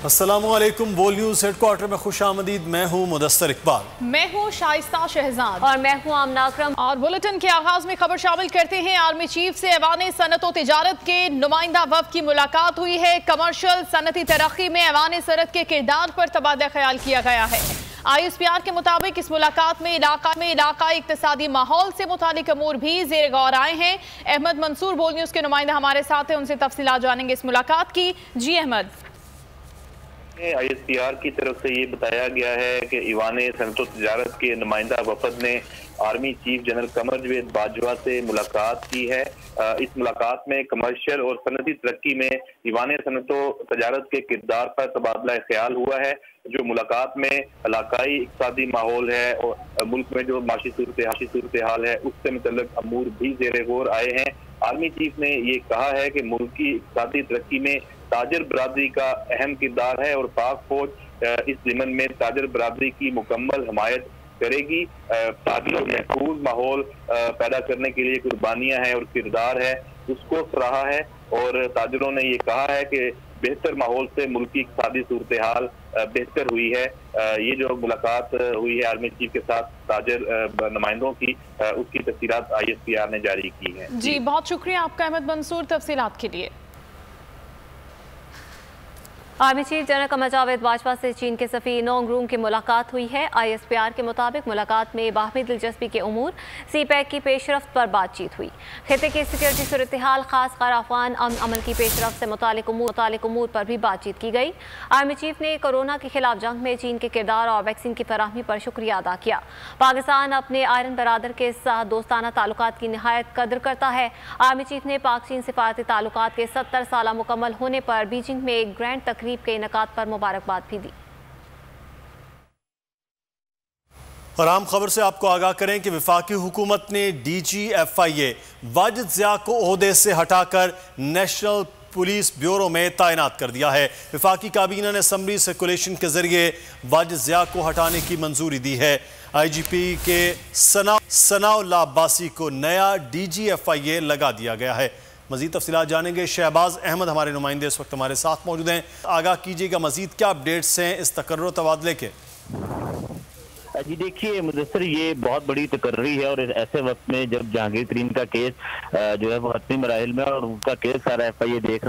अस्सलामुअलैकुम। बोल news headquarter में खुश आमदीद। मैं हूँ मुदस्सर इकबाल। मैं हूँ शाइस्ता शहजाद और मैं हूँ आमना अकरम। और बुलेटिन के आगाज में खबर शामिल करते हैं। आर्मी चीफ से ऐवान सनत व तिजारत के नुमाइंदा वफ़द की मुलाकात हुई है। कमर्शियल सनती तरक्की में ऐवान सनत के किरदार पर तबादला ख्याल किया गया है। ISPR के मुताबिक इस मुलाकात में इलाकाई इक्तिसादी माहौल से मुतालिक अमूर भी ज़ेर गौर आए हैं। अहमद मंसूर बोल न्यूज़ के नुमाइंदा हमारे साथ हैं, उनसे तफसीलात जानेंगे इस मुलाकात की। जी अहमद। ISPR की तरफ से ये बताया गया है कि ईवान सनत तिजारत के नुमाइंदा वफद ने आर्मी चीफ जनरल कमर जवेद बाजवा से मुलाकात की है। इस मुलाकात में कमर्शियल और सनती तरक्की में ईवान सनत तिजारत के किरदार पर तबादला ख्याल हुआ है। जो मुलाकात में इलाकाई इक़्तिसादी माहौल है और मुल्क में जो माशी सूरत हाल है उससे मुतल्लिक़ अमूर भी ज़ेर गौर आए हैं। आर्मी चीफ ने ये कहा है कि मुल्क की इक़्तिसादी तरक्की में ताजर बरादरी का अहम किरदार है और पाक फौज इस ज़िमन में ताजर बरादरी की मुकम्मल हमायत करेगी। ताकि महफूज माहौल पैदा करने के लिए कुर्बानियाँ हैं और किरदार है उसको सराहा है। और ताजरों ने ये कहा है कि बेहतर माहौल से मुल्क की इक़्तिसादी सूरत हाल बेहतर हुई है। ये जो मुलाकात हुई है आर्मी चीफ के साथ ताजर नुमाइंदों की, उसकी तफसीलात ISPR ने जारी की है। जी बहुत शुक्रिया आपका अहमद मंसूर तफसीलात के लिए। Army chief general Qamar Javed Bajwa से चीन के सफ़ीर नोंग रूम की मुलाकात हुई है। ISPR के मुताबिक मुलाकात में बाहमी दिलचस्पी के उमूर CPEC की पेशरफ्त पर बातचीत हुई। खित्ते की सिक्योरिटी सूरत हाल, खास कर अफगान अमल की पेशरफ्त से मुतालिक उमूर पर भी बातचीत की गई। आर्मी चीफ ने कोरोना के खिलाफ जंग में चीन के किरदार और वैक्सीन की फराहमी पर शुक्रिया अदा किया। पाकिस्तान अपने आयरन बरादर के साथ दोस्ताना ताल्लुकात की नहायत कदर करता है। आर्मी चीफ ने पाक चीन सिफारती ताल्लुकात के 70 साल मुकम्मल होने पर बीजिंग में एक ग्रैंड तकरीब के इनेकाद पर मुबारकबाद भी दी। और आम खबर से आपको आगाह करें कि वफाकी हुकूमत ने DGFIA वाजिद ज़िया को ओहदे से हटाकर नेशनल पुलिस ब्यूरो में तैनात कर दिया है। वफाकी काबीना ने असम्बली सर्कुलेशन के जरिए वाजिद ज़िया को हटाने की मंजूरी दी है। IGP के सनाउल्लाह अब्बासी को नया DGFIA लगा दिया गया है। मजीद तफसीलात जानेंगे। शहबाज अहमद हमारे नुमाइंदे इस वक्त हमारे साथ मौजूद हैं। आगाह कीजिएगा मजीद क्या अपडेट्स हैं इस तकर्रुर तबादले के। जी देखिए मुदस्सर, ये बहुत बड़ी तकर्री है और ऐसे वक्त में जब जहांगीर तरीन का केस जो है वो हतमी मराहिल में और उनका केस सारा FIA देख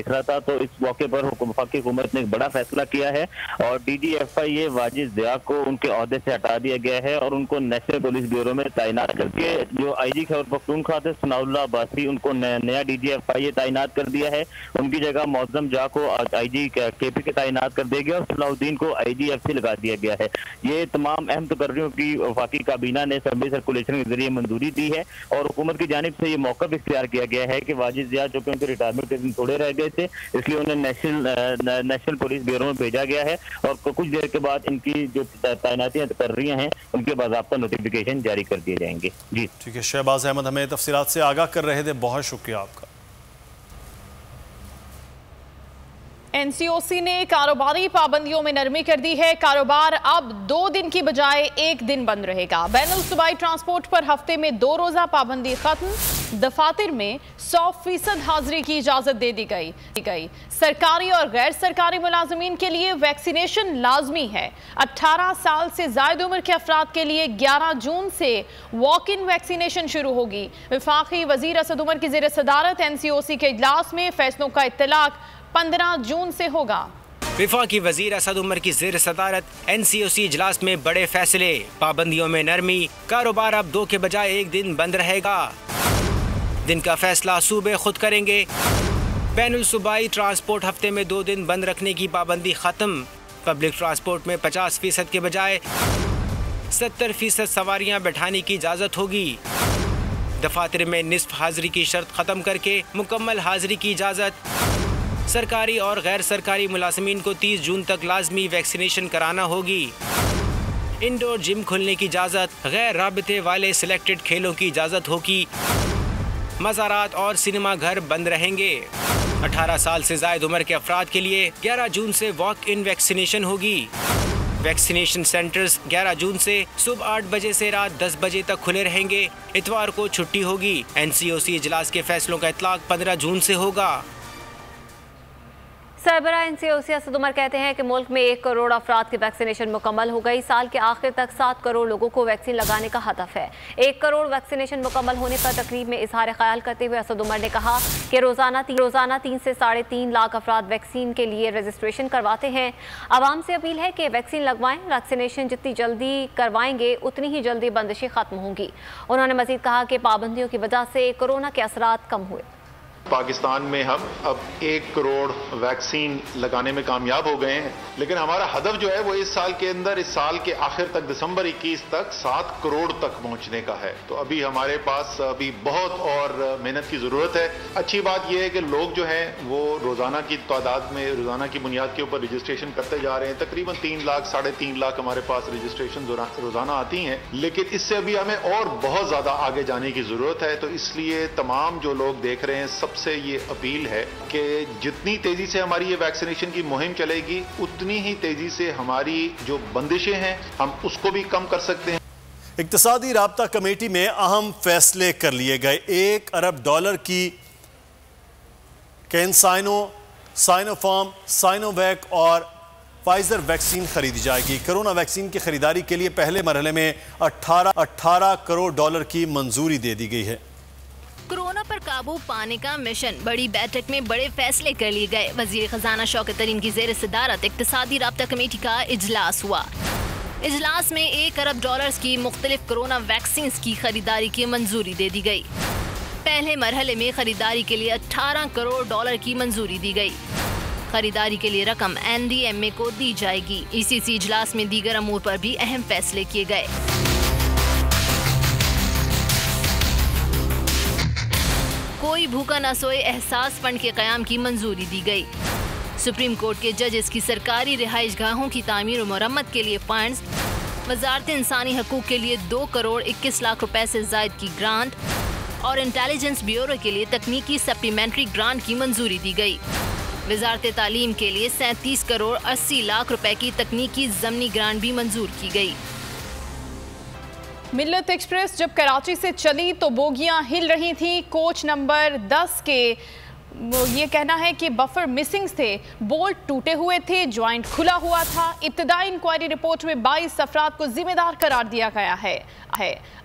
रहा था, तो इस मौके पर वफाकी हुकूमत ने एक बड़ा फैसला किया है और DGFIA वाजिद ज़िया को उनके ओहदे से हटा दिया गया है और उनको नेशनल पुलिस ब्यूरो में तैनात करके जो IG खैबर पख्तूनख्वा थे सनाउल्लाह अब्बासी, उनको नया DGFIA तैनात कर दिया है। उनकी जगह मौज़म जा को IG KP के तैनात कर दिया गया और सलाउद्दीन को IGFC लगा दिया गया है। ये तमाम अहम तकर्रियों की वफाकी काबीना ने असम्बली सर्कुलेशन के जरिए मंजूरी दी है और हुकूमत की जानिब से ये मौक़िफ़ इख्तियार किया गया है कि वाजिद ज़िया जो कि उनके रिटायरमेंट के दिन थोड़े रह गए थे, इसलिए उन्हें नेशनल पुलिस ब्यूरो में भेजा गया है और कुछ देर के बाद इनकी जो तैनातियाँ कर रही हैं उनके बाज़ाब्ता नोटिफिकेशन जारी कर दिए जाएंगे। जी ठीक है, शहबाज अहमद हमें तफसीलात से आगाह कर रहे थे, बहुत शुक्रिया आपका। NCOC ने कारोबारी पाबंदियों में नरमी कर दी है। कारोबार अब 2 दिन की बजाय 1 दिन बंद रहेगा। बैनुल सूबाई ट्रांसपोर्ट पर हफ्ते में 2 रोज़ा पाबंदी खत्म। दफातर में 100% हाजिरी की इजाज़त दे दी गई। सरकारी और गैर सरकारी मुलाजमीन के लिए वैक्सीनेशन लाजमी है। 18 साल से ज़ायद उम्र के अफराद के लिए 11 जून से वॉक इन वैक्सीनेशन शुरू होगी। वफाकी वज़ीर असद उमर की ज़ेर सदारत NCOC के इजलास में फैसलों का इत्तलाक 15 जून से होगा। वफाकी वजीर असद उमर की ज़ेर सदारत NCOC इजलास में बड़े फैसले, पाबंदियों में नरमी, कारोबार अब 2 के बजाय 1 दिन बंद रहेगा। दिन का फैसला सूबे खुद करेंगे। बैनुल सूबाई ट्रांसपोर्ट हफ्ते में 2 दिन बंद रखने की पाबंदी खत्म। पब्लिक ट्रांसपोर्ट में 50% के बजाय 70% सवारियां बैठाने की इजाज़त होगी। दफातर में निस्फ हाजिरी की शर्त ख़त्म करके मुकम्मल हाजिरी की इजाज़त। सरकारी और गैर सरकारी मुलाजमीन को 30 जून तक लाजमी वैक्सीनेशन कराना होगी। इंडोर जिम खुलने की इजाज़त, गैर राबते वाले सिलेक्टेड खेलों की इजाज़त होगी। मज़ारात और सिनेमा घर बंद रहेंगे। 18 साल से ज़ायद उम्र के अफराद के लिए 11 जून से वॉक इन वैक्सीनेशन होगी। वैक्सीनेशन सेंटर्स 11 जून से सुबह 8 बजे से रात 10 बजे तक खुले रहेंगे। इतवार को छुट्टी होगी। NCOC इजलास के फैसलों का इतलाक 15 जून से होगा। सरबराह NCOC असद उमर कहते हैं कि मुल्क में 1 करोड़ अफराद की वैक्सीनेशन मुकम्मल हो गई। साल के आखिर तक 7 करोड़ लोगों को वैक्सीन लगाने का हदफ है। 1 करोड़ वैक्सीनेशन मुकम्मल होने पर तकरीब में इजहार ख्याल करते हुए असद उमर ने कहा कि रोज़ाना 3 से 3.5 लाख अफराद वैक्सीन के लिए रजिस्ट्रेशन करवाते हैं। आवाम से अपील है कि वैक्सीन लगवाएं। वैक्सीनेशन जितनी जल्दी करवाएंगे उतनी ही जल्दी बंदिशें खत्म होंगी। उन्होंने मजीद कहा कि पाबंदियों की वजह से कोरोना के असरात कम हुए। पाकिस्तान में हम अब 1 करोड़ वैक्सीन लगाने में कामयाब हो गए हैं, लेकिन हमारा हदफ जो है वो इस साल के अंदर, इस साल के आखिर तक, दिसंबर 21 तक 7 करोड़ तक पहुंचने का है। तो अभी हमारे पास अभी बहुत और मेहनत की जरूरत है। अच्छी बात यह है कि लोग जो हैं वो रोजाना की तादाद में, रोजाना की बुनियाद के ऊपर रजिस्ट्रेशन करते जा रहे हैं। तकरीबन 3 लाख 3.5 लाख हमारे पास रजिस्ट्रेशन रोजाना आती हैं, लेकिन इससे अभी हमें और बहुत ज्यादा आगे जाने की जरूरत है। तो इसलिए तमाम जो लोग देख रहे हैं सबसे ये अपील है कि जितनी तेजी से हमारी ये वैक्सीनेशन की मुहिम चलेगी उतनी ही तेजी से हमारी जो बंदिशें हैं हम उसको भी कम कर सकते हैं। इक्तिसादी राब्ता कमेटी में अहम फैसले कर लिए गए। $1 अरब की कैंसाइनो, साइनोफार्म, साइनोवैक और फाइजर वैक्सीन खरीदी जाएगी। कोरोना वैक्सीन की खरीदारी के लिए पहले मरहले में $18 करोड़ की मंजूरी दे दी गई है। कोरोना पर काबू पाने का मिशन, बड़ी बैठक में बड़े फैसले कर लिए गए। वजीर खजाना शौकत तरीन की जेर सदारत इक्तिसादी राब्ता कमेटी का इजलास हुआ। इजलास में $1 अरब की मुख्तलिफ कोरोना वैक्सीन की खरीदारी की मंजूरी दे दी गई। पहले मरहले में खरीदारी के लिए $18 करोड़ की मंजूरी दी गई। खरीदारी के लिए रकम NDMA को दी जाएगी। ECC इजलास में दीगर अमूर पर भी अहम फैसले किए गए। कोई भूखा न सोए एहसास फंड के क़याम की मंजूरी दी गई। सुप्रीम कोर्ट के जजेस की सरकारी रिहाइश गाहों की तामीर और मरम्मत के लिए फंड्स। वजारत इंसानी हकूक़ के लिए 2 करोड़ 21 लाख रुपए से ज़ायद की ग्रांट और इंटेलिजेंस ब्यूरो के लिए तकनीकी सप्लीमेंट्री ग्रांट की मंजूरी दी गई। वजारत तालीम के लिए 37 करोड़ 80 लाख रुपए की तकनीकी ज़मनी ग्रांट भी मंजूर की गई। मिल्लत एक्सप्रेस जब कराची से चली तो बोगियां हिल रही थी। कोच नंबर 10 के ये कहना है कि बफर मिसिंग थे, बोल्ट टूटे हुए थे, ज्वाइंट खुला हुआ था। इब्तदाई इंक्वायरी रिपोर्ट में 22 अफराद को जिम्मेदार करार दिया गया है।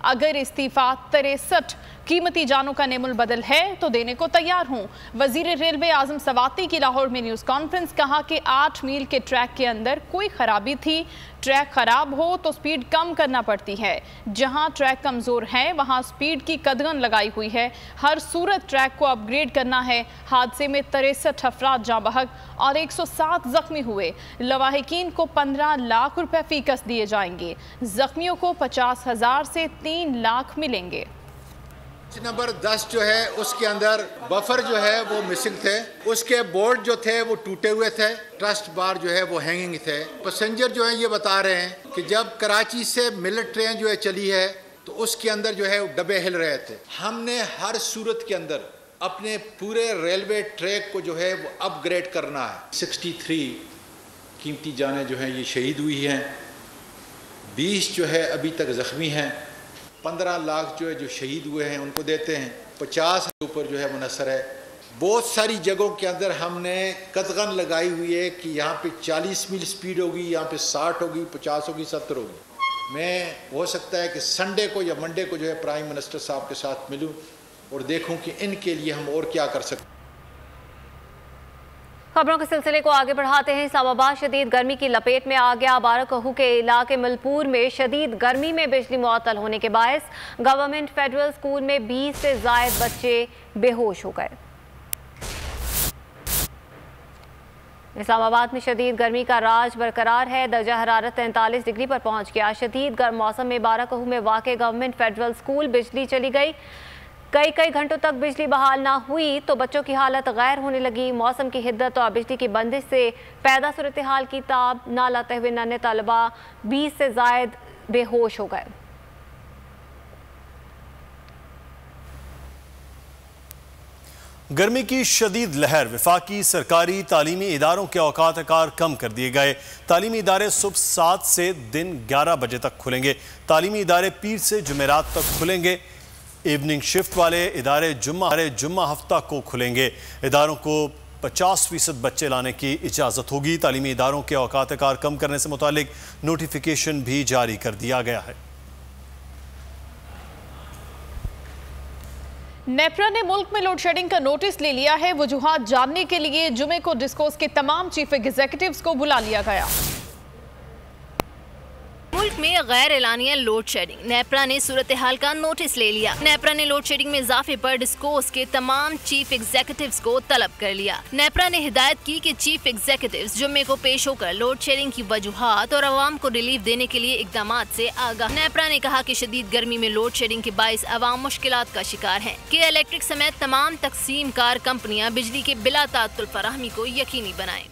अगर इस्तीफा 63 कीमती जानों का नेमुल बदल है तो देने को तैयार हूँ। वजीर रेलवे आजम सवाती की लाहौर में न्यूज़ कॉन्फ्रेंस, कहा कि 8 मील के ट्रैक के अंदर कोई खराबी थी। ट्रैक खराब हो तो स्पीड कम करना पड़ती है। जहां ट्रैक कमज़ोर है वहां स्पीड की कदगन लगाई हुई है। हर सूरत ट्रैक को अपग्रेड करना है। हादसे में 63 अफराद जाँ बहक और 107 जख्मी हुए। लवाहिकीन को 15 लाख रुपए फीकस दिए जाएंगे। जख्मियों को 50,000 से 3 लाख मिलेंगे। नंबर 10 जो है उसके अंदर बफर जो है वो मिसिंग थे, उसके बोर्ड जो थे वो टूटे हुए थे, ट्रस्ट बार जो है वो हैंगिंग थे। पैसेंजर जो है ये बता रहे हैं कि जब कराची से मिलट ट्रेन जो है चली है तो उसके अंदर जो है डब्बे हिल रहे थे। हमने हर सूरत के अंदर अपने पूरे रेलवे ट्रैक को जो है वो अपग्रेड करना है। 63 कीमती जानें जो हैं ये शहीद हुई हैं, 20 जो है अभी तक ज़ख्मी हैं, 15 लाख जो है जो शहीद हुए हैं उनको देते हैं, 50 के ऊपर जो है मुनसर है। बहुत सारी जगहों के अंदर हमने कदगन लगाई हुई है कि यहाँ पे 40 मील स्पीड होगी, यहाँ पे 60 होगी, 50 होगी, 70 होगी। मैं हो सकता है कि संडे को या मंडे को जो है प्राइम मिनिस्टर साहब के साथ मिलूँ और देखूँ कि इनके लिए हम और क्या कर सकते हैं। खबरों के सिलसिले को आगे बढ़ाते हैं। इस्लामाबाद शदीद गर्मी की लपेट में आ गया। बाराकहू के इलाके मलपुर में शदीद गर्मी में बिजली मुअत्तल होने के बायस गवर्नमेंट फेडरल स्कूल में 20 से ज़ायद बच्चे बेहोश हो गए। इस्लामाबाद में शदीद गर्मी का राज बरकरार है। दर्जा हरारत 43 डिग्री पर पहुंच गया। शदीद गर्म मौसम में बाराकहू में वाक़े गवर्नमेंट फेडरल स्कूल बिजली चली गई। कई घंटों तक बिजली बहाल ना हुई तो बच्चों की हालत गैर होने लगी। मौसम की हिद्दत और बिजली की बंदिश से पैदा सूरत हाल की ताब ना लाते हुए नन्हे तलबा 20 से ज़ायद बेहोश हो गए। गर्मी की शदीद लहर, वफाकी सरकारी तालीमी इदारों के औकात कार कम कर दिए गए। तालीमी इदारे सुबह 7 से दिन 11 बजे तक खुलेंगे। तालीमी इदारे पीर से जुमेरात तक खुलेंगे। इवनिंग शिफ्ट वाले इदारे जुम्मा हफ्ता को खुलेंगे। इदारों को 50% बच्चे लाने की इजाज़त होगी। तालीमी इदारों के औकात कार कम करने से मुतालिक नोटिफिकेशन भी जारी कर दिया गया है। नेपरा ने मुल्क में लोड शेडिंग का नोटिस ले लिया है। वजूहात जानने के लिए जुमे को डिस्कोस के तमाम चीफ एग्जीक्यूटिव्स को बुला लिया गया। मुल्क में गैर एलानिया लोड शेडिंग, नेपरा ने सूरत हाल का नोटिस ले लिया। नेपरा ने लोड शेडिंग में इजाफे पर डिस्कोस के तमाम चीफ एग्जीक्यूटिव्स को तलब कर लिया। नेपरा ने हिदायत की कि चीफ एग्जीक्यूटिव्स जुम्मे को पेश होकर लोड शेडिंग की वजूहात और अवाम को रिलीफ देने के लिए इकदाम से आगाह। नेपरा ने कहा कि शदीद गर्मी में लोड शेडिंग के बाइस अवाम मुश्किलात का शिकार है कि इलेक्ट्रिक समेत तमाम तकसीम कार कंपनियां बिजली के बिला तात्तुल फराहमी को यकीनी बनाएं।